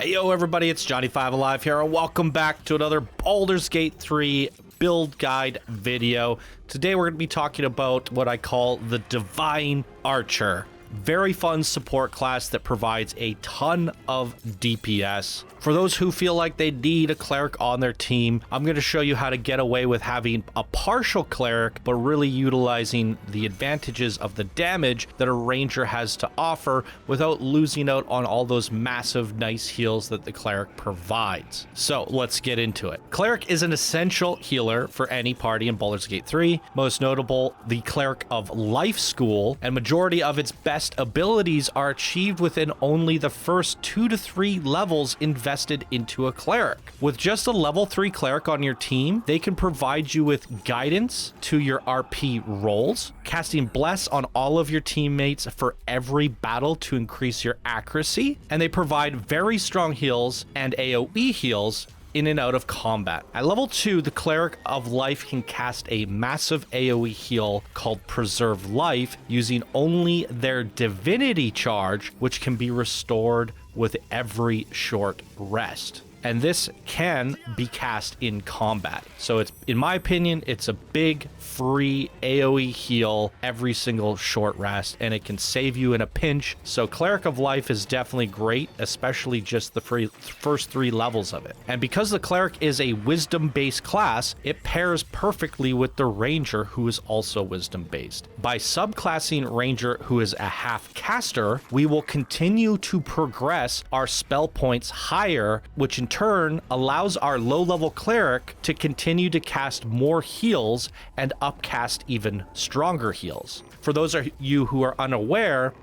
Hey yo everybody, it's Johnny5 Alive here, and welcome back to another Baldur's Gate 3 build guide video. Today we're going to be talking about what I call the Divine Archer. Very fun support class that provides a ton of DPS. For those who feel like they need a cleric on their team, I'm going to show you how to get away with having a partial cleric, but really utilizing the advantages of the damage that a ranger has to offer without losing out on all those massive nice heals that the cleric provides. So let's get into it. Cleric is an essential healer for any party in Baldur's Gate 3. Most notable, the Cleric of Life School, and majority of its best abilities are achieved within only the first 2 to 3 levels invested into a cleric. With just a level 3 cleric on your team, they can provide you with guidance to your RP rolls, casting Bless on all of your teammates for every battle to increase your accuracy, and they provide very strong heals and AoE heals in and out of combat. At level 2, the Cleric of Life can cast a massive AoE heal called Preserve Life using only their Divinity charge, which can be restored with every short rest. And this can be cast in combat. So it's, in my opinion, it's a big free AoE heal every single short rest, and it can save you in a pinch. So Cleric of Life is definitely great, especially just the first 3 levels of it. And because the Cleric is a wisdom-based class, it pairs perfectly with the Ranger, who is also wisdom-based. By subclassing Ranger, who is a half caster, we will continue to progress our spell points higher, which in turn allows our low-level cleric to continue to cast more heals and upcast even stronger heals. For those of you who are unaware,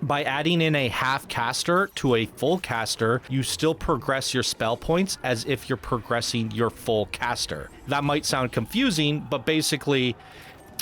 by adding in a half caster to a full caster, you still progress your spell points as if you're progressing your full caster. That might sound confusing, but basically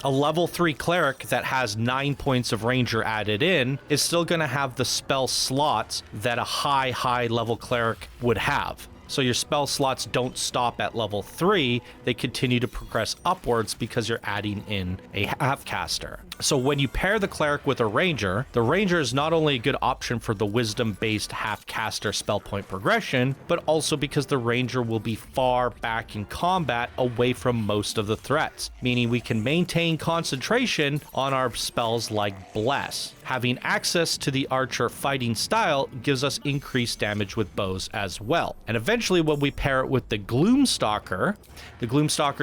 a level 3 cleric that has 9 points of ranger added in is still going to have the spell slots that a high level cleric would have. So your spell slots don't stop at level 3, they continue to progress upwards because you're adding in a half caster. So when you pair the cleric with a ranger, the ranger is not only a good option for the wisdom-based half caster spell point progression, but also because the ranger will be far back in combat away from most of the threats, meaning we can maintain concentration on our spells like Bless. Having access to the archer fighting style gives us increased damage with bows as well. And eventually when we pair it with the Gloomstalker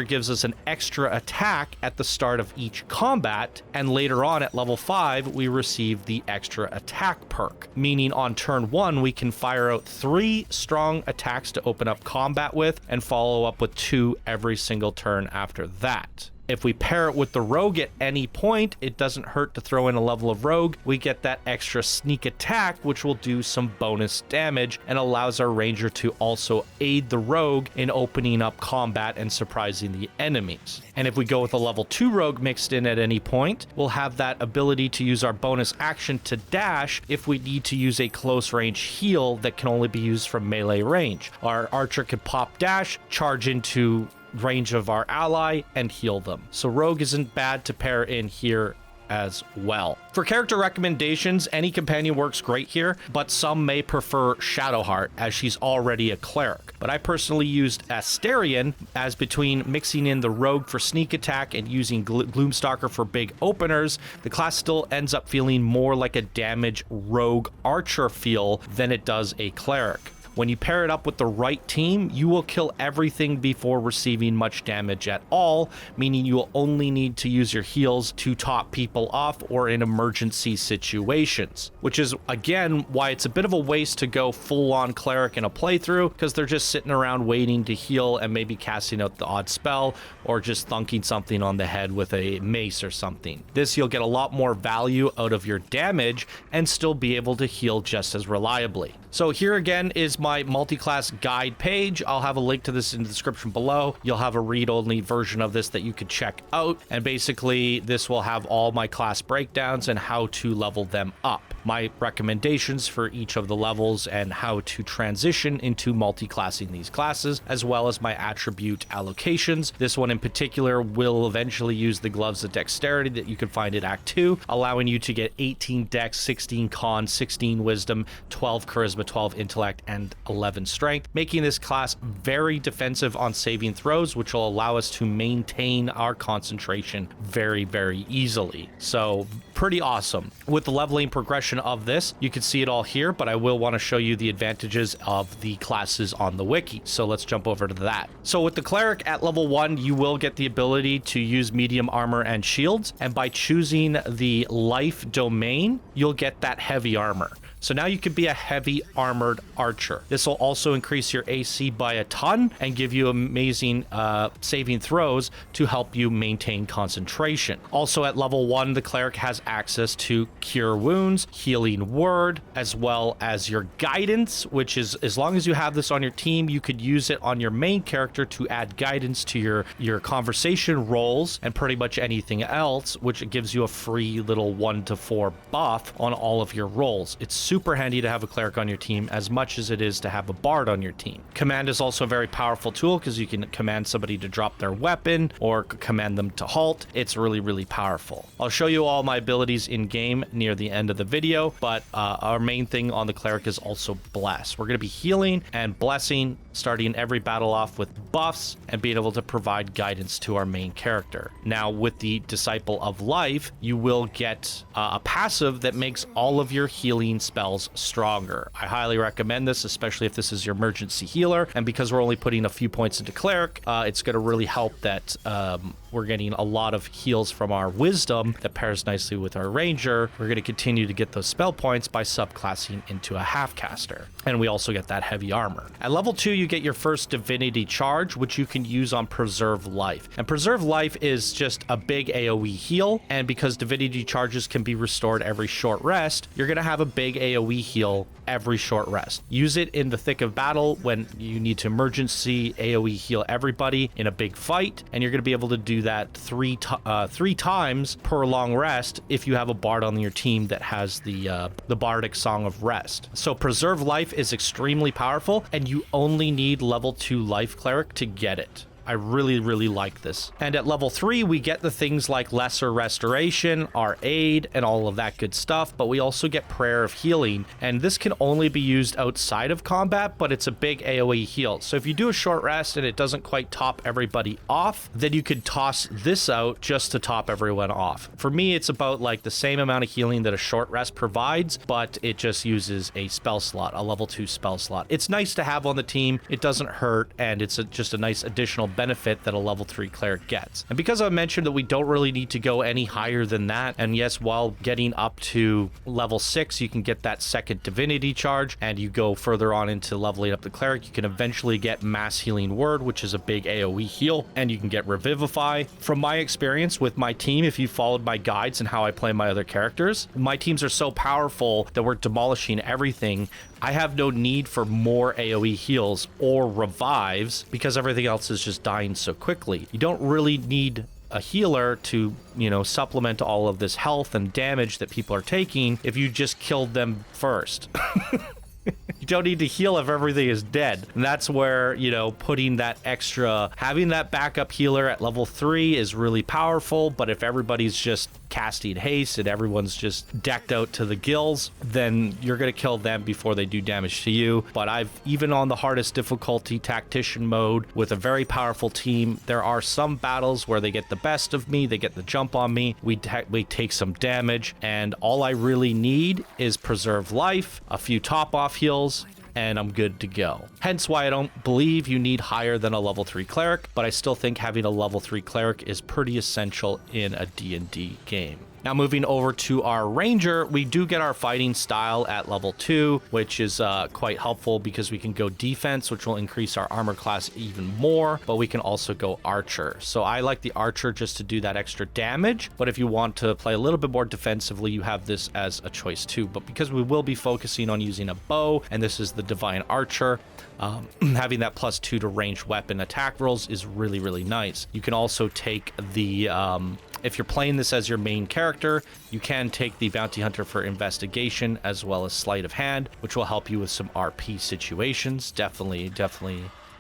gives us an extra attack at the start of each combat, and later on at level 5 we receive the extra attack perk, meaning on turn 1 we can fire out 3 strong attacks to open up combat with and follow up with 2 every single turn after that. If we pair it with the rogue at any point, it doesn't hurt to throw in a level of rogue. We get that extra sneak attack, which will do some bonus damage and allows our ranger to also aid the rogue in opening up combat and surprising the enemies. And if we go with a level 2 rogue mixed in at any point, we'll have that ability to use our bonus action to dash if we need to use a close range heal that can only be used from melee range. Our archer can pop dash, charge into range of our ally, and heal them. So rogue isn't bad to pair in here as well. For character recommendations, any companion works great here, but some may prefer Shadowheart as she's already a cleric. But I personally used Asterion as between mixing in the rogue for sneak attack and using Gloomstalker for big openers. The class still ends up feeling more like a damage rogue archer feel than it does a cleric. When you pair it up with the right team, you will kill everything before receiving much damage at all, meaning you will only need to use your heals to top people off or in emergency situations, which is, again, why it's a bit of a waste to go full-on cleric in a playthrough, because they're just sitting around waiting to heal and maybe casting out the odd spell or just thunking something on the head with a mace or something. This, you'll get a lot more value out of your damage and still be able to heal just as reliably. So here again is my multi-class guide page. I'll have a link to this in the description below. You'll have a read-only version of this that you could check out. And basically, this will have all my class breakdowns and how to level them up. my recommendations for each of the levels and how to transition into multi-classing these classes, as well as my attribute allocations. This one in particular will eventually use the Gloves of Dexterity that you can find in Act 2, allowing you to get 18 Dex, 16 Con, 16 Wisdom, 12 Charisma, 12 Intellect, and 11 Strength, making this class very defensive on saving throws, which will allow us to maintain our concentration very, very easily. So pretty awesome. With the leveling progression of this, you can see it all here, but I will want to show you the advantages of the classes on the wiki. So let's jump over to that. So with the Cleric at level 1, you will get the ability to use medium armor and shields, and by choosing the life domain, you'll get that heavy armor. So now you can be a heavy armored archer. This will also increase your AC by a ton and give you amazing saving throws to help you maintain concentration. Also at level 1, the Cleric has access to Cure Wounds, Healing Word, as well as your Guidance, which is, as long as you have this on your team, you could use it on your main character to add guidance to your conversation rolls and pretty much anything else, which gives you a free little 1 to 4 buff on all of your rolls. It's super handy to have a Cleric on your team as much as it is to have a Bard on your team. Command is also a very powerful tool because you can command somebody to drop their weapon or command them to halt. It's really, really powerful. I'll show you all my abilities in game near the end of the video, but our main thing on the Cleric is also Bless. We're going to be healing and blessing, starting every battle off with buffs and being able to provide guidance to our main character. Now with the Disciple of Life, you will get a passive that makes all of your healing spells stronger. I highly recommend this, especially if this is your emergency healer, and because we're only putting a few points into Cleric, it's going to really help that we're getting a lot of heals from our Wisdom that pairs nicely with our Ranger. We're going to continue to get those spell points by subclassing into a half-caster, and we also get that heavy armor. At level 2, you get your first Divinity Charge, which you can use on Preserve Life, and Preserve Life is just a big AoE heal, and because Divinity Charges can be restored every short rest, you're going to have a big AoE heal every short rest. Use it in the thick of battle when you need to emergency AoE heal everybody in a big fight, and you're going to be able to do that three times per long rest if you have a Bard on your team that has the Bardic Song of Rest. So Preserve Life is extremely powerful, and you only need level 2 Life Cleric to get it. I really, really like this. And at level 3, we get the things like Lesser Restoration, our Aid, and all of that good stuff, but we also get Prayer of Healing, and this can only be used outside of combat, but it's a big AoE heal. So if you do a short rest and it doesn't quite top everybody off, then you could toss this out just to top everyone off. For me, it's about like the same amount of healing that a short rest provides, but it just uses a spell slot, a level 2 spell slot. It's nice to have on the team, it doesn't hurt, and it's just a nice additional benefit that a level 3 Cleric gets. And because I mentioned that we don't really need to go any higher than that, and yes, while getting up to level 6, you can get that second Divinity Charge, and you go further on into leveling up the Cleric, you can eventually get Mass Healing Word, which is a big AoE heal, and you can get Revivify. From my experience with my team, if you followed my guides and how I play my other characters, my teams are so powerful that we're demolishing everything. I have no need for more AoE heals or revives because everything else is just dying so quickly. You don't really need a healer to, supplement all of this health and damage that people are taking if you just killed them first. You don't need to heal if everything is dead. And that's where, putting that extra, having that backup healer at level 3 is really powerful. But if everybody's just casting haste and everyone's just decked out to the gills, then you're going to kill them before they do damage to you. But even on the hardest difficulty tactician mode with a very powerful team, there are some battles where they get the best of me, they get the jump on me, we take some damage, and all I really need is Preserve Life, a few top off heals, and I'm good to go. Hence why I don't believe you need higher than a level 3 Cleric, but I still think having a level 3 Cleric is pretty essential in a D&D game. Now moving over to our Ranger, we do get our fighting style at level 2, which is quite helpful because we can go defense, which will increase our armor class even more, but we can also go archer. So I like the archer just to do that extra damage, but if you want to play a little bit more defensively, you have this as a choice too. But because we will be focusing on using a bow, and this is the Divine Archer, having that +2 to ranged weapon attack rolls is really, really nice. You can also take the If you're playing this as your main character, you can take the Bounty Hunter for investigation as well as sleight of hand, which will help you with some RP situations. Definitely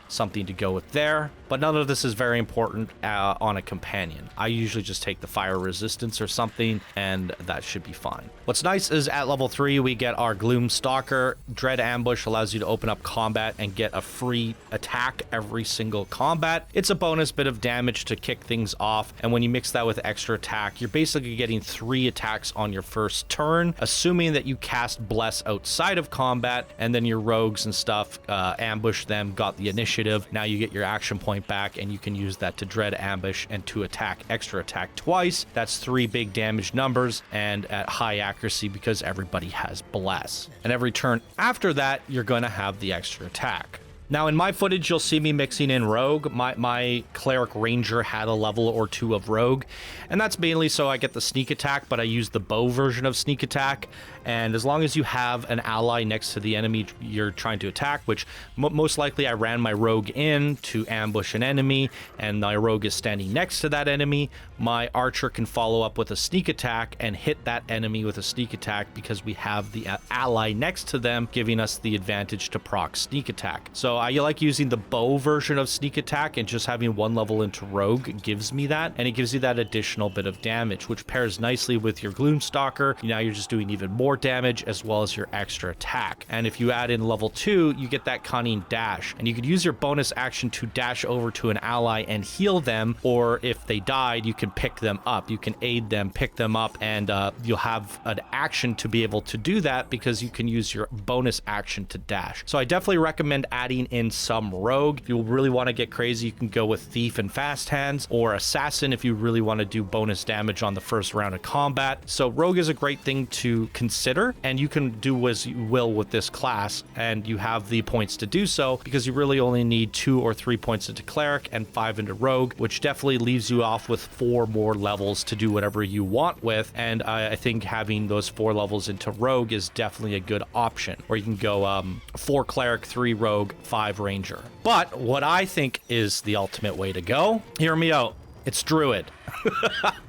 something to go with there, but none of this is very important on a companion. I usually just take the fire resistance or something, and that should be fine. What's nice is at level 3 we get our Gloom Stalker. Dread Ambush allows you to open up combat and get a free attack every single combat. It's a bonus bit of damage to kick things off, and when you mix that with extra attack, you're basically getting 3 attacks on your first turn, assuming that you cast Bless outside of combat, and then your rogues and stuff ambush them, got the initiative. Now you get your action point back, and you can use that to Dread Ambush and to extra attack twice. That's 3 big damage numbers, and at high accuracy because everybody has Bless. And every turn after that, you're going to have the extra attack. Now, in my footage, you'll see me mixing in Rogue. My Cleric Ranger had a level or 2 of Rogue, and that's mainly so I get the sneak attack, but I use the bow version of sneak attack. And as long as you have an ally next to the enemy you're trying to attack, which most likely I ran my Rogue in to ambush an enemy, and my Rogue is standing next to that enemy, my Archer can follow up with a sneak attack and hit that enemy with a sneak attack because we have the ally next to them, giving us the advantage to proc sneak attack. So I like using the bow version of sneak attack, and just having 1 level into Rogue gives me that, and it gives you that additional bit of damage, which pairs nicely with your Gloomstalker. Now you're just doing even more damage as well as your extra attack. And if you add in level 2, you get that Cunning Dash, and you could use your bonus action to dash over to an ally and heal them, or if they died, you can pick them up. You can aid them, pick them up, and you'll have an action to be able to do that because you can use your bonus action to dash. So I definitely recommend adding in some Rogue. If you really want to get crazy, you can go with Thief and Fast Hands, or Assassin if you really want to do bonus damage on the first round of combat. So Rogue is a great thing to consider, and you can do as you will with this class, and you have the points to do so because you really only need 2 or 3 points into Cleric and 5 into Rogue, which definitely leaves you off with 4 more levels to do whatever you want with. And I think having those 4 levels into Rogue is definitely a good option, or you can go 4 Cleric, 3 Rogue, 5 Ranger. But what I think is the ultimate way to go, hear me out, it's Druid.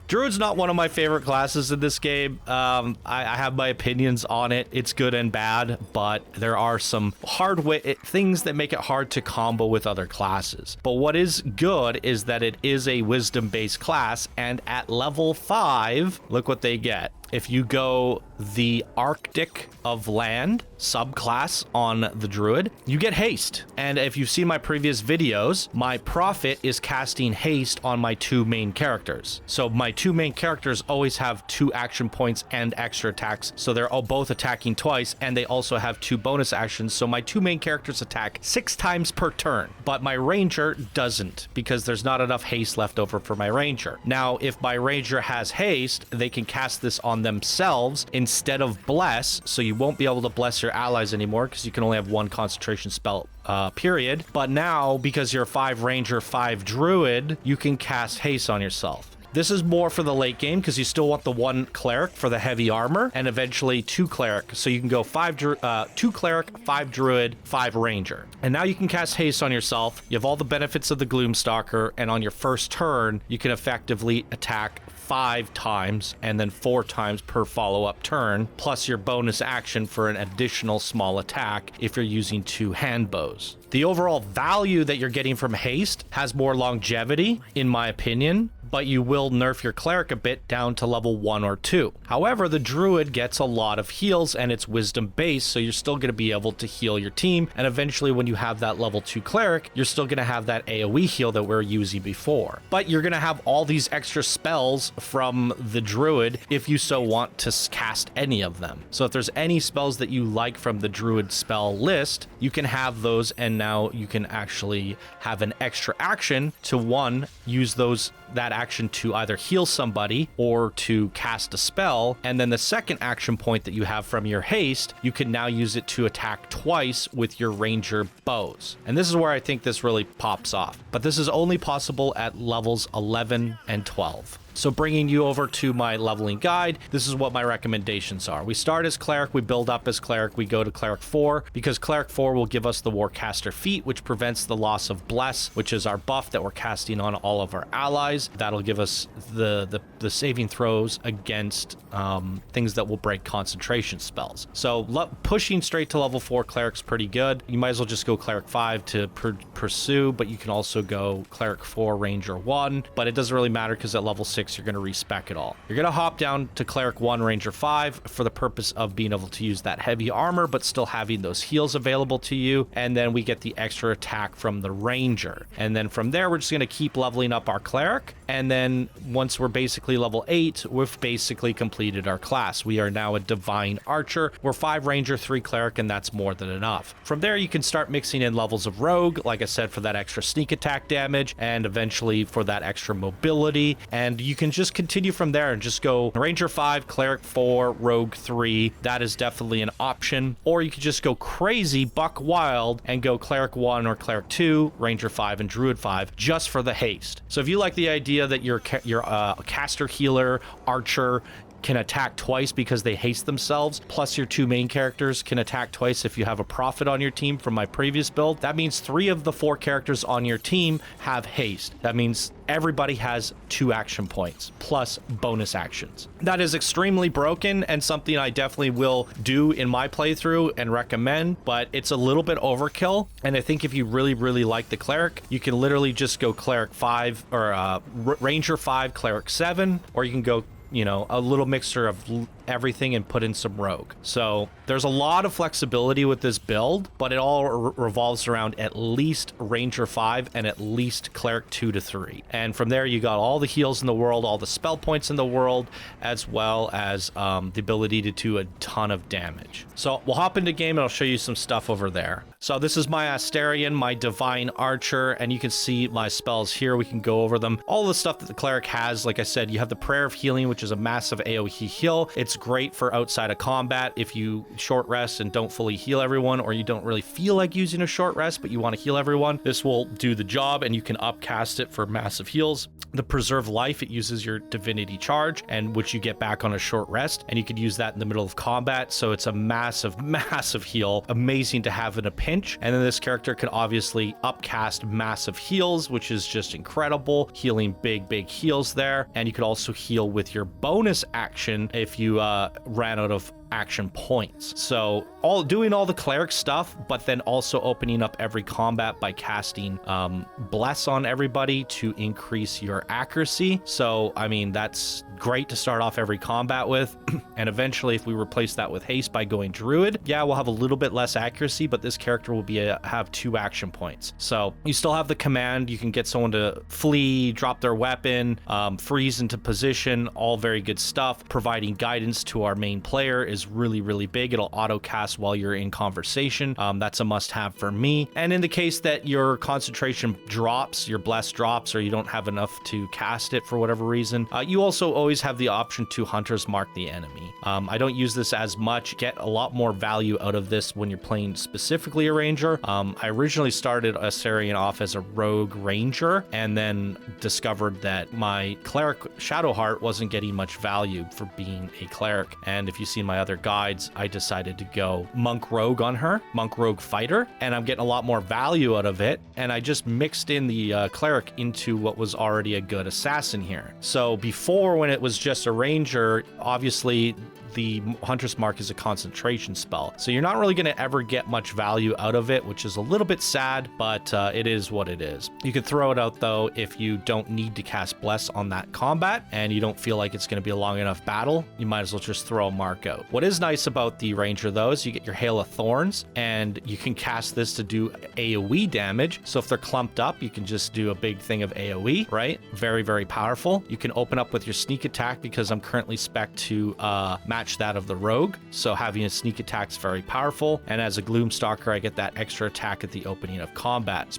Druid's not one of my favorite classes in this game. I have my opinions on it. It's good and bad, but there are some things that make it hard to combo with other classes. But what is good is that it is a wisdom-based class, and at level 5, look what they get. If you go the Arctic of Land subclass on the Druid, you get haste. And if you've seen my previous videos, my Prophet is casting haste on my 2 main characters. So my 2 main characters always have 2 action points and extra attacks. So they're all both attacking twice, and they also have 2 bonus actions. So my 2 main characters attack 6 times per turn, but my Ranger doesn't because there's not enough haste left over for my Ranger. Now, if my Ranger has haste, they can cast this on themselves instead of Bless, so you won't be able to bless your allies anymore because you can only have 1 concentration spell period. But now, because you're 5 Ranger, 5 Druid, you can cast haste on yourself. This is more for the late game because you still want the 1 Cleric for the heavy armor, and eventually 2 Cleric. So you can go 2 Cleric, 5 Druid, 5 Ranger. And now you can cast haste on yourself. You have all the benefits of the Gloomstalker, and on your first turn, you can effectively attack 5 times and then 4 times per follow-up turn, plus your bonus action for an additional small attack if you're using 2 hand bows. The overall value that you're getting from haste has more longevity, in my opinion, but you will nerf your Cleric a bit down to level 1 or 2. However, the Druid gets a lot of heals, and it's wisdom based, so you're still going to be able to heal your team, and eventually when you have that level 2 Cleric, you're still going to have that AoE heal that we're using before. But you're going to have all these extra spells from the Druid if you so want to cast any of them. So if there's any spells that you like from the Druid spell list, you can have those, and now you can actually have an extra action to, 1, use that action to either heal somebody or to cast a spell, and then the second action point that you have from your haste, you can now use it to attack twice with your Ranger bows. And this is where I think this really pops off, but this is only possible at levels 11 and 12. So bringing you over to my leveling guide, this is what my recommendations are. We start as Cleric, we build up as Cleric, we go to Cleric 4, because Cleric 4 will give us the Warcaster feat, which prevents the loss of Bless, which is our buff that we're casting on all of our allies. That'll give us the saving throws against things that will break concentration spells. So pushing straight to level 4 Cleric's pretty good. You might as well just go Cleric 5 to pursue, but you can also go Cleric 4 Ranger 1, but it doesn't really matter because at level 6 you're going to respec it all. You're going to hop down to Cleric 1 Ranger 5 for the purpose of being able to use that heavy armor but still having those heals available to you, and then we get the extra attack from the Ranger. And then from there we're just going to keep leveling up our Cleric, and then once we're basically level 8, we've basically completed our class. We are now a Divine Archer. We're 5 Ranger, 3 Cleric, and that's more than enough. From there you can start mixing in levels of Rogue, like I said, for that extra sneak attack damage, and eventually for that extra mobility, and you can just continue from there and just go Ranger 5, Cleric 4, Rogue 3. That is definitely an option. Or you could just go crazy, buck wild, and go Cleric 1 or Cleric 2, Ranger 5, and Druid 5, just for the haste. So if you like the idea that your caster, healer, archer can attack twice because they haste themselves, plus your 2 main characters can attack twice if you have a prophet on your team from my previous build, that means 3 of the 4 characters on your team have haste. That means everybody has 2 action points plus bonus actions. That is extremely broken and something I definitely will do in my playthrough and recommend, but it's a little bit overkill. And I think if you really like the Cleric, you can literally just go Cleric 5 or Ranger 5, Cleric 7, or you can go, you know, a little mixture of everything and put in some Rogue. So there's a lot of flexibility with this build, but it all revolves around at least Ranger 5 and at least Cleric 2 to 3. And from there you got all the heals in the world, all the spell points in the world, as well as the ability to do a ton of damage. So we'll hop into game and I'll show you some stuff over there. So this is my Asterion, my Divine Archer, and you can see my spells here. We can go over them. All the stuff that the Cleric has, like I said, you have the Prayer of Healing, which is a massive AoE heal. It's great for outside of combat if you short rest and don't fully heal everyone, or you don't really feel like using a short rest, but you want to heal everyone. This will do the job, and you can upcast it for massive heals. The Preserve Life, it uses your Divinity Charge, and which you get back on a short rest, and you could use that in the middle of combat, so it's a massive heal. Amazing to have in a pinch. And then this character can obviously upcast massive heals, which is just incredible, healing big heals there. And you could also heal with your bonus action if you ran out of action points. So doing all the Cleric stuff, but then also opening up every combat by casting Bless on everybody to increase your accuracy. So I mean, that's great to start off every combat with. And eventually if we replace that with haste by going Druid, yeah, we'll have a little bit less accuracy, but this character will have 2 action points. So you still have the command. You can get someone to flee, drop their weapon, freeze into position, all very good stuff. Providing guidance to our main player is really big. It'll auto cast while you're in conversation. That's a must have for me. And in the case that your concentration drops, your bless drops, or you don't have enough to cast it for whatever reason, you also always have the option to Hunter's Mark the enemy. I don't use this as much. Get a lot more value out of this when you're playing specifically a Ranger. I originally started Asterion off as a Rogue Ranger, and then discovered that my Cleric Shadowheart wasn't getting much value for being a Cleric. And if you've seen my other guides, I decided to go Monk Rogue on her, Monk Rogue Fighter, and I'm getting a lot more value out of it. And I just mixed in the Cleric into what was already a good assassin here. So before, when it was just a Ranger, obviously the Hunter's Mark is a concentration spell, so you're not really going to ever get much value out of it, which is a little bit sad, but it is what it is. You could throw it out though if you don't need to cast Bless on that combat and you don't feel like it's going to be a long enough battle. You might as well just throw a mark out. What is nice about the Ranger though is you get your Hail of Thorns, and you can cast this to do AoE damage. So if they're clumped up, you can just do a big thing of AoE, right? Very powerful. You can open up with your sneak attack, because I'm currently spec to match match that of the rogue. So having a sneak attack is very powerful. And as a Gloomstalker, I get that extra attack at the opening of combat.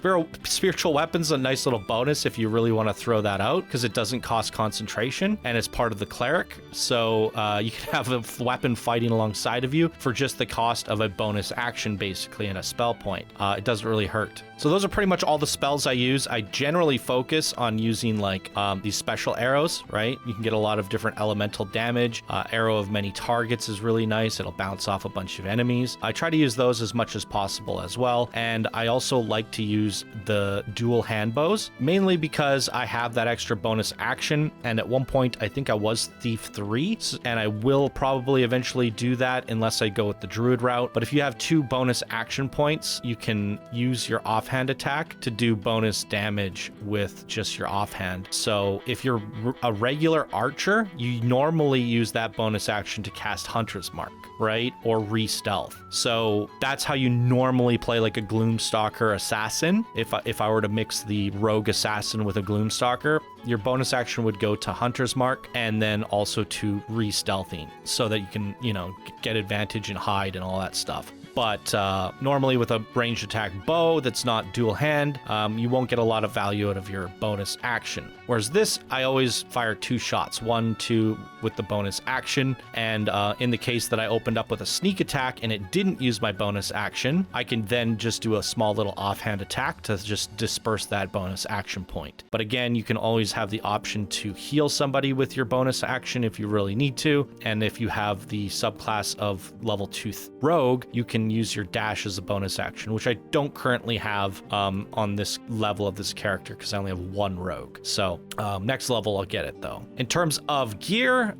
Spiritual weapon's a nice little bonus if you really want to throw that out, because it doesn't cost concentration and it's part of the Cleric. So you can have a weapon fighting alongside of you for just the cost of a bonus action, basically, and a spell point. It doesn't really hurt. So those are pretty much all the spells I use. I generally focus on using like these special arrows, right? You can get a lot of different elemental damage. Arrow of many targets is really nice. It'll bounce off a bunch of enemies. I try to use those as much as possible as well. And I also like to use the dual hand bows, mainly because I have that extra bonus action. And at one point, I think I was Thief 3, and I will probably eventually do that unless I go with the Druid route. But if you have 2 bonus action points, you can use your offhand attack to do bonus damage with just your offhand. So if you're a regular archer, you normally use that bonus action to cast Hunter's Mark, right? Or re-stealth. So that's how you normally play like a Gloomstalker assassin. If I were to mix the rogue assassin with a Gloomstalker, your bonus action would go to Hunter's Mark and then also to re-stealthing, so that you can, you know, get advantage and hide and all that stuff. But normally with a ranged attack bow that's not dual hand, you won't get a lot of value out of your bonus action. Whereas this, I always fire 2 shots, 1, 2 with the bonus action. And in the case that I opened up with a sneak attack and it didn't use my bonus action, I can then just do a small little offhand attack to just disperse that bonus action point. But again, you can always have the option to heal somebody with your bonus action if you really need to. And if you have the subclass of level 2 rogue, you can use your dash as a bonus action, which I don't currently have on this level of this character because I only have 1 rogue. So next level I'll get it though. In terms of gear,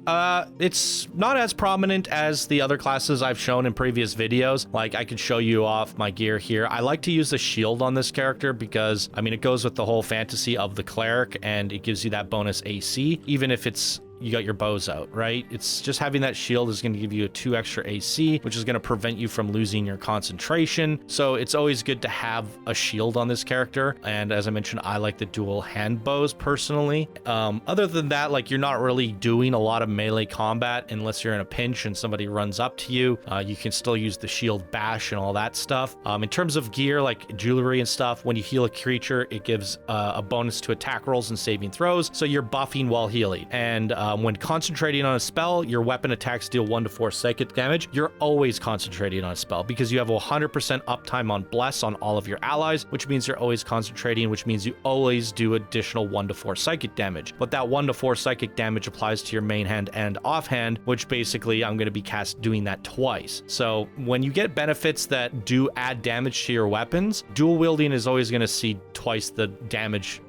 it's not as prominent as the other classes I've shown in previous videos. Like I could show you off my gear here. I like to use the shield on this character because, I mean, it goes with the whole fantasy of the Cleric and it gives you that bonus AC, even if it's you got your bows out, right? It's just having that shield is going to give you a 2 extra AC, which is going to prevent you from losing your concentration. So it's always good to have a shield on this character. And as I mentioned, I like the dual hand bows personally. Other than that, like you're not really doing a lot of melee combat unless you're in a pinch and somebody runs up to you. You can still use the shield bash and all that stuff. In terms of gear, like jewelry and stuff, when you heal a creature, it gives a bonus to attack rolls and saving throws. So you're buffing while healing. And when concentrating on a spell, your weapon attacks deal 1 to 4 psychic damage. You're always concentrating on a spell because you have 100% uptime on Bless on all of your allies, which means you're always concentrating, which means you always do additional 1 to 4 psychic damage. But that 1 to 4 psychic damage applies to your main hand and offhand, which basically I'm going to be doing that twice. So when you get benefits that do add damage to your weapons, dual wielding is always going to see twice the damage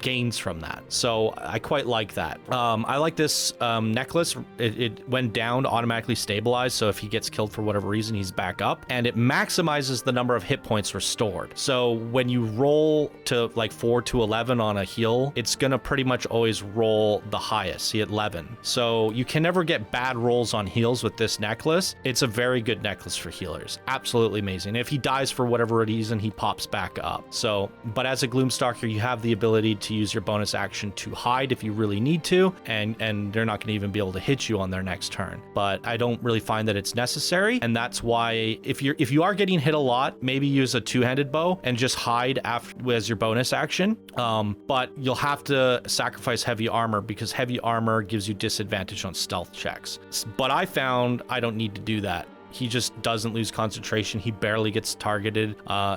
gains from that. So I quite like that. I like this necklace. It went down to automatically stabilize, so if he gets killed for whatever reason, he's back up, and it maximizes the number of hit points restored. So when you roll to like 4 to 11 on a heal, it's gonna pretty much always roll the highest, see 11. So you can never get bad rolls on heals with this necklace. It's a very good necklace for healers. Absolutely amazing. If he dies for whatever reason, he pops back up. So, but as a Gloomstalker, you have the ability to use your bonus action to hide if you really need to, and they're not going to even be able to hit you on their next turn. But I don't really find that it's necessary, and that's why if you are getting hit a lot, maybe use a 2-handed bow and just hide after as your bonus action. But you'll have to sacrifice heavy armor because heavy armor gives you disadvantage on stealth checks. But I found I don't need to do that. He just doesn't lose concentration. He barely gets targeted.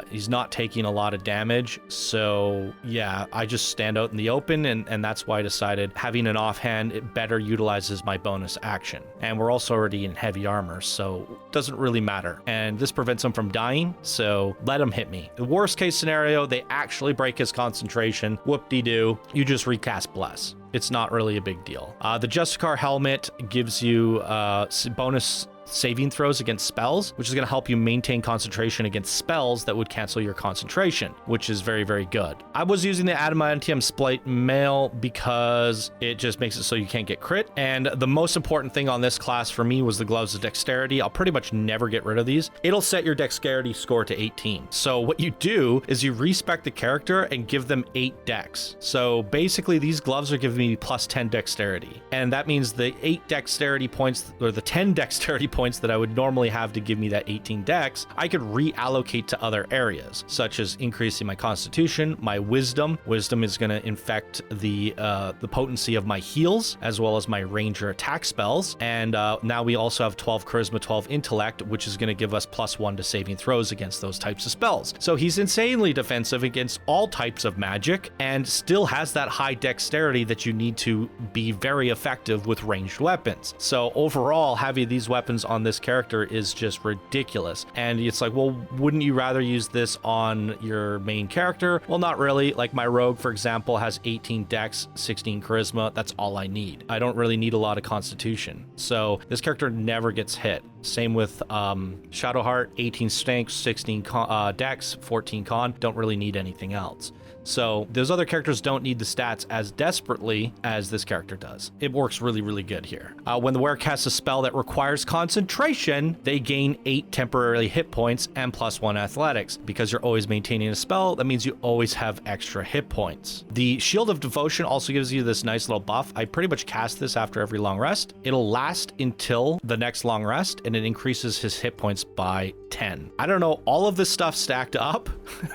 He's not taking a lot of damage. So yeah, I just stand out in the open, and that's why I decided having an offhand, it better utilizes my bonus action. And we're also already in heavy armor, so it doesn't really matter. And this prevents him from dying, so let him hit me. The worst case scenario, they actually break his concentration. Whoop-de-doo, you just recast Bless. It's not really a big deal. The Justicar helmet gives you bonus saving throws against spells, which is going to help you maintain concentration against spells that would cancel your concentration, which is very, very good. I was using the Adamantium Splite Mail because it just makes it so you can't get crit. And the most important thing on this class for me was the Gloves of Dexterity. I'll pretty much never get rid of these. It'll set your dexterity score to 18. So what you do is you respec the character and give them 8 dex. So basically these gloves are giving me plus 10 dexterity. And that means the 8 dexterity points, or the 10 dexterity points that I would normally have to give me that 18 dex, I could reallocate to other areas, such as increasing my constitution, my wisdom. Wisdom is going to infect the potency of my heals, as well as my ranger attack spells. And now we also have 12 charisma, 12 intellect, which is going to give us +1 to saving throws against those types of spells. So he's insanely defensive against all types of magic and still has that high dexterity that you need to be very effective with ranged weapons. So overall, having these weapons on this character is just ridiculous. And it's like, well, wouldn't you rather use this on your main character? Well, not really. Like my rogue, for example, has 18 dex, 16 charisma. That's all I need. I don't really need a lot of constitution. So this character never gets hit. Same with Shadowheart, 18 strength, 16 dex, 14 con. Don't really need anything else. So those other characters don't need the stats as desperately as this character does. It works really, really good here. When the wearer casts a spell that requires concentration, they gain 8 temporary hit points and +1 athletics. Because you're always maintaining a spell, that means you always have extra hit points. The Shield of Devotion also gives you this nice little buff. I pretty much cast this after every long rest. It'll last until the next long rest, and it increases his hit points by 10. I don't know, all of this stuff stacked up.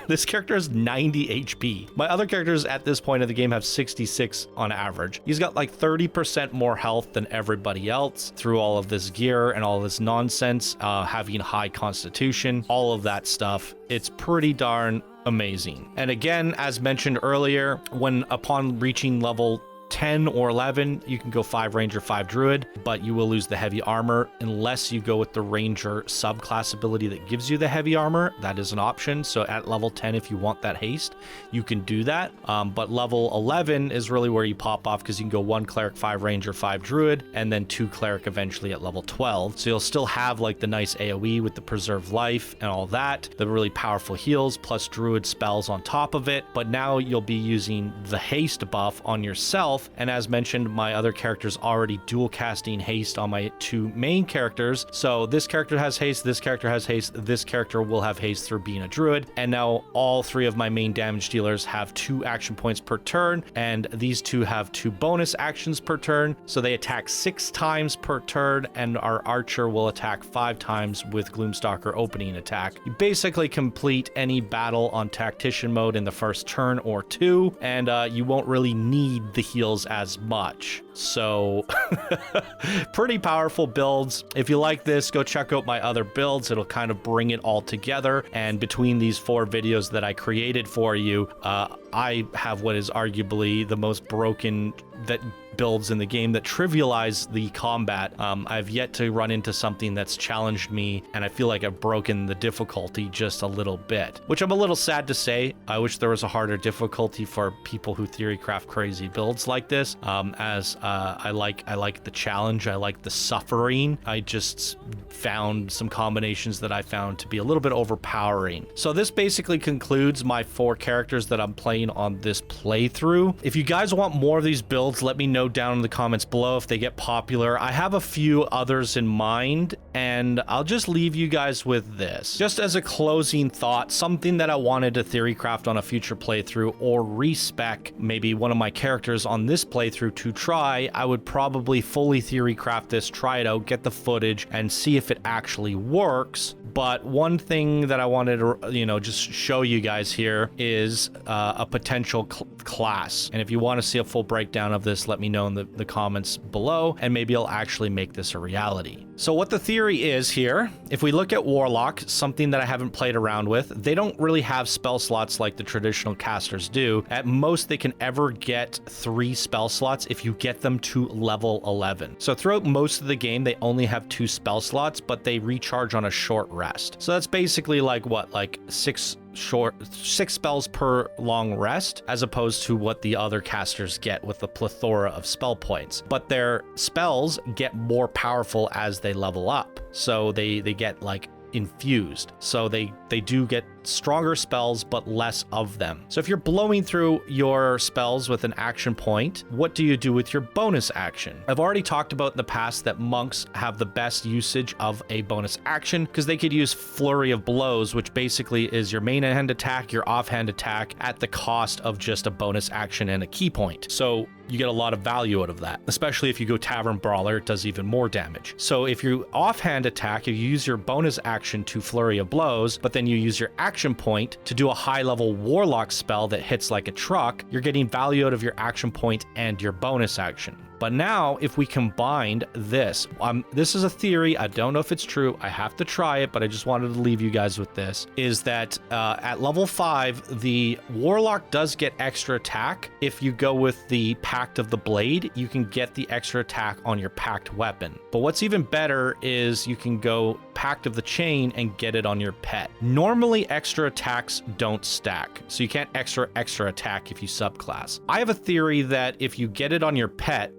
This character has 90 HP. My other characters at this point of the game have 66 on average. He's got like 30% more health than everybody else through all of this gear and all this nonsense, having high constitution, all of that stuff. It's pretty darn amazing. And again, as mentioned earlier, upon reaching level 10 or 11, you can go 5 Ranger, 5 Druid, but you will lose the heavy armor unless you go with the Ranger subclass ability that gives you the heavy armor. That is an option. So at level 10, if you want that haste, you can do that. But level 11 is really where you pop off because you can go 1 Cleric, 5 Ranger, 5 Druid, and then 2 Cleric eventually at level 12. So you'll still have like the nice AoE with the Preserve Life and all that, the really powerful heals plus Druid spells on top of it. But now you'll be using the haste buff on yourself. And as mentioned, my other characters already dual casting haste on my 2 main characters. So this character has haste, this character has haste, this character will have haste through being a druid. And now all 3 of my main damage dealers have 2 action points per turn, and these 2 have 2 bonus actions per turn. So they attack 6 times per turn, and our archer will attack 5 times with Gloomstalker opening attack. You basically complete any battle on tactician mode in the first turn or 2, and you won't really need the heals as much. So pretty powerful builds. If you like this, go check out my other builds. It'll kind of bring it all together. And between these 4 videos that I created for you, I have what is arguably the most broken builds in the game that trivialize the combat. I've yet to run into something that's challenged me, and I feel like I've broken the difficulty just a little bit, which I'm a little sad to say. I wish there was a harder difficulty for people who theorycraft crazy builds like this. I like the challenge. I like the suffering. I just found some combinations that I found to be a little bit overpowering. So this basically concludes my 4 characters that I'm playing on this playthrough. If you guys want more of these builds, let me know down in the comments below if they get popular. I have a few others in mind, and I'll just leave you guys with this. Just as a closing thought, something that I wanted to theorycraft on a future playthrough or respec maybe one of my characters on this playthrough to try, I would probably fully theorycraft this, try it out, get the footage, and see if it actually works. But one thing that I wanted to, just show you guys here is a potential class. And if you want to see a full breakdown of this, let me know in the comments below, and maybe I'll actually make this a reality. So what the theory is here, if we look at Warlock, something that I haven't played around with, they don't really have spell slots like the traditional casters do. At most, they can ever get 3 spell slots if you get them to level 11. So throughout most of the game, they only have 2 spell slots, but they recharge on a short rest. So that's basically like what, like 6 6 spells per long rest, as opposed to what the other casters get with the plethora of spell points. But their spells get more powerful as they level up. So they get like infused. So they do get stronger spells, but less of them. So if you're blowing through your spells with an action point, what do you do with your bonus action? I've already talked about in the past that monks have the best usage of a bonus action because they could use Flurry of Blows, which basically is your main hand attack, your offhand attack at the cost of just a bonus action and a key point. So you get a lot of value out of that, especially if you go Tavern Brawler, it does even more damage. So if you offhand attack, if you use your bonus action to Flurry of Blows, but then you use your action point to do a high level Warlock spell that hits like a truck, you're getting value out of your action point and your bonus action. But now, if we combined this is a theory. I don't know if it's true. I have to try it, but I just wanted to leave you guys with this, is that at level 5, the Warlock does get extra attack. If you go with the Pact of the Blade, you can get the extra attack on your Pact weapon. But what's even better is you can go Pact of the Chain and get it on your pet. Normally, extra attacks don't stack, so you can't extra attack if you subclass. I have a theory that if you get it on your pet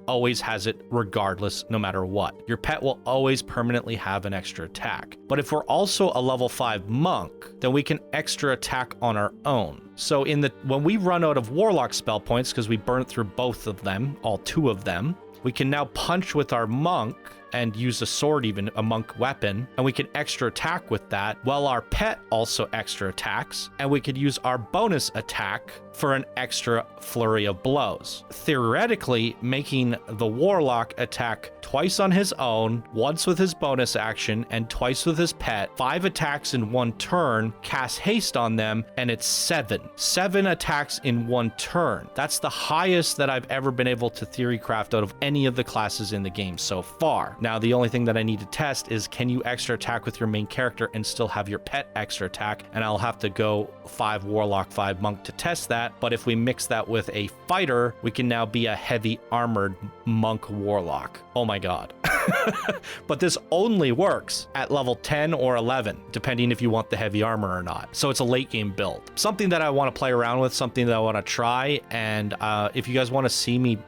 always has it regardless, no matter what. Your pet will always permanently have an extra attack. But if we're also a level 5 monk, then we can extra attack on our own. So when we run out of Warlock spell points, because we burnt through both of them, all 2 of them, we can now punch with our monk and use a sword, even a monk weapon, and we can extra attack with that, while our pet also extra attacks, and we could use our bonus attack for an extra Flurry of Blows. Theoretically, making the Warlock attack twice on his own, once with his bonus action, and twice with his pet, 5 attacks in 1 turn, cast haste on them, and it's 7. 7 attacks in 1 turn. That's the highest that I've ever been able to theory craft out of any of the classes in the game so far. Now, the only thing that I need to test is, can you extra attack with your main character and still have your pet extra attack? And I'll have to go 5 Warlock, 5 Monk to test that. But if we mix that with a fighter, we can now be a heavy armored Monk Warlock. Oh my god. But this only works at level 10 or 11, depending if you want the heavy armor or not. So it's a late game build. Something that I want to play around with, something that I want to try. And if you guys want to see me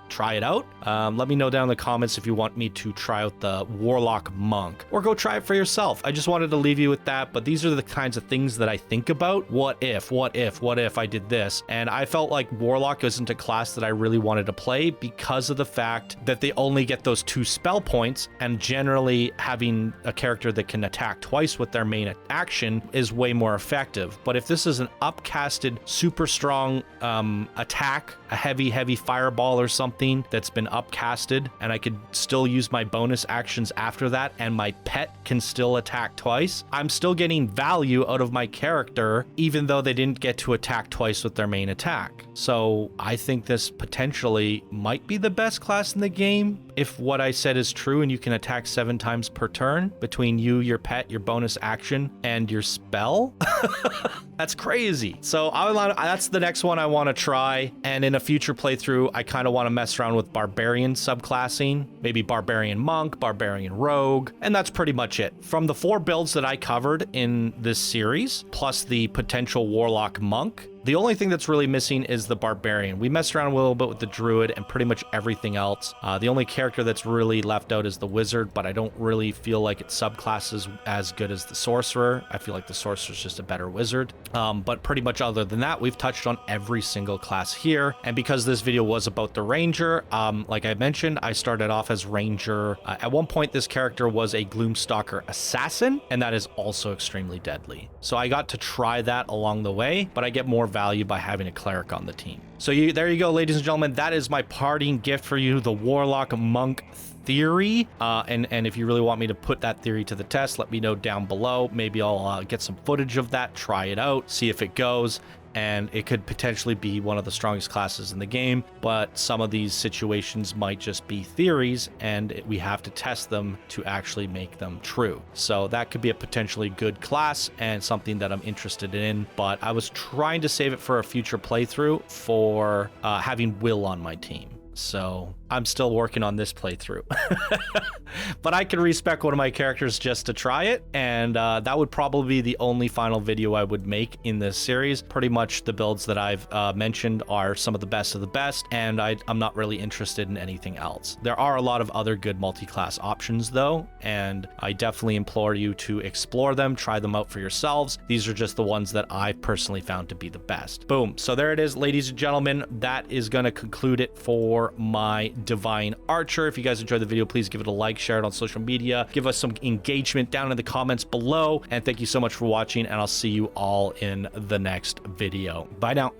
try it out, let me know down in the comments if you want me to try out the Warlock Monk, or go try it for yourself. I just wanted to leave you with that, but these are the kinds of things that I think about. What if I did this? And I felt like Warlock isn't a class that I really wanted to play because of the fact that they only get those 2 spell points, and generally having a character that can attack twice with their main action is way more effective. But if this is an upcasted, super strong attack, a heavy fireball or something that's been upcasted, and I could still use my bonus actions after that, and my pet can still attack twice, I'm still getting value out of my character, even though they didn't get to attack twice with their main attack. So I think this potentially might be the best class in the game if what I said is true, and you can attack 7 times per turn between you, your pet, your bonus action, and your spell. That's crazy. So that's the next one I want to try. And in a future playthrough, I kind of want to mess around with Barbarian subclassing, maybe Barbarian Monk, Barbarian Rogue, and that's pretty much it. From the 4 builds that I covered in this series, plus the potential Warlock Monk, the only thing that's really missing is the Barbarian. We messed around a little bit with the Druid and pretty much everything else. The only character that's really left out is the Wizard, but I don't really feel like its subclasses as good as the Sorcerer. I feel like the Sorcerer's just a better Wizard. But pretty much other than that, we've touched on every single class here. And because this video was about the Ranger, like I mentioned, I started off as Ranger. At one point, this character was a Gloomstalker Assassin, and that is also extremely deadly. So I got to try that along the way, but I get more value by having a Cleric on the team. So there you go, ladies and gentlemen. That is my parting gift for you, the Warlock Monk theory. And if you really want me to put that theory to the test, let me know down below. Maybe I'll get some footage of that, try it out, see if it goes. And it could potentially be one of the strongest classes in the game, but some of these situations might just be theories, and we have to test them to actually make them true. So that could be a potentially good class and something that I'm interested in, but I was trying to save it for a future playthrough for having Will on my team. So I'm still working on this playthrough. But I can respec one of my characters just to try it, and that would probably be the only final video I would make in this series. Pretty much the builds that I've mentioned are some of the best, and I'm not really interested in anything else. There are a lot of other good multi-class options though, and I definitely implore you to explore them, try them out for yourselves. These are just the ones that I've personally found to be the best. Boom. So there it is, ladies and gentlemen. That is going to conclude it for my Divine Archer. If you guys enjoyed the video, please give it a like, share it on social media, give us some engagement down in the comments below, and thank you so much for watching, and I'll see you all in the next video. Bye now.